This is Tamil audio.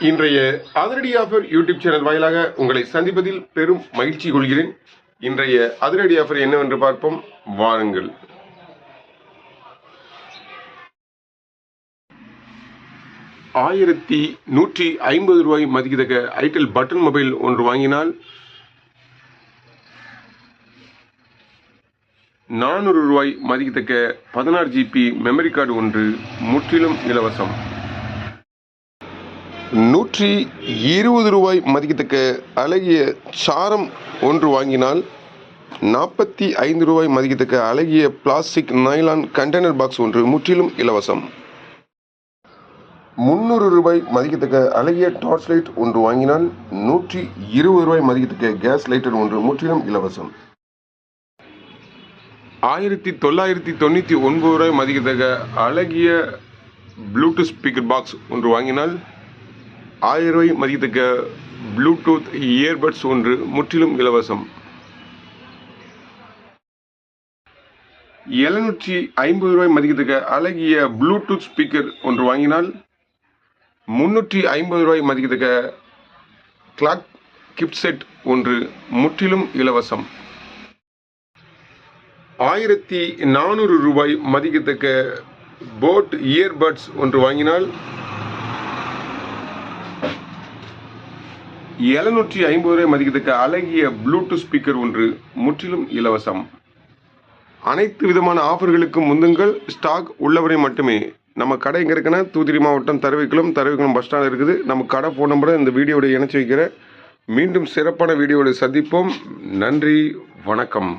இன்றைய அதிரடி ஆஃபர் யூடியூப் சேனல் வாயிலாக உங்களை சந்திப்பதில் பெரும் மகிழ்ச்சி கொள்கிறேன். இன்றைய அதிரடி ஆஃபர் என்னவென்று பார்ப்போம், வாருங்கள். ₹1150 மதிக்கத்தக்க ஐடெல் பட்டன் மொபைல் ஒன்று வாங்கினால் ₹400 மதிக்கத்தக்க 16 GB மெமரி கார்டு ஒன்று முற்றிலும் இலவசம். ₹120 மதிக்கத்தக்க அழகிய சாரம் ஒன்று வாங்கினால் ₹45 மதிக்கத்தக்க அழகிய பிளாஸ்டிக் நைலான் கண்டெய்னர் பாக்ஸ் ஒன்று முற்றிலும் இலவசம். ₹300 மதிக்கத்தக்க அழகிய டார்ச் லைட் ஒன்று வாங்கினால் ₹120 மதிக்கத்தக்க கேஸ் லைட்டர் ஒன்று முற்றிலும் இலவசம். ₹1999 மதிக்கத்தக்க அழகிய ப்ளூடூத் ஸ்பீக்கர் பாக்ஸ் ஒன்று வாங்கினால் ₹1000 மதிக்கத்தக்க ப்ளூடூத் இயர்பட்ஸ் ஒன்று முற்றிலும் இலவசம். ₹750 மதிக்கத்தக்க அழகிய ப்ளூடூத் ஸ்பீக்கர் ஒன்று வாங்கினால் ₹350 மதிக்கத்தக்க கிளாக் கிஃப்ட் செட் ஒன்று முற்றிலும் இலவசம். ₹1400 மதிக்கத்தக்க போட் இயர்பட்ஸ் ஒன்று வாங்கினால் ₹750 மதிக்கத்தக்க அழகிய ப்ளூடூத் ஸ்பீக்கர் ஒன்று முற்றிலும் இலவசம். அனைத்து விதமான ஆஃபர்களுக்கும் முந்துங்கள், ஸ்டாக் உள்ளவரை மட்டுமே. நம்ம கடை எங்கே இருக்குன்னா தூத்துக்குடி மாவட்டம் தரவிக்குளம் பஸ் ஸ்டாண்ட் இருக்குது. நம்ம கடை ஃபோன் நம்பரை இந்த வீடியோட இணைச்சி வைக்கிறேன். மீண்டும் சிறப்பான வீடியோவில் சந்திப்போம். நன்றி, வணக்கம்.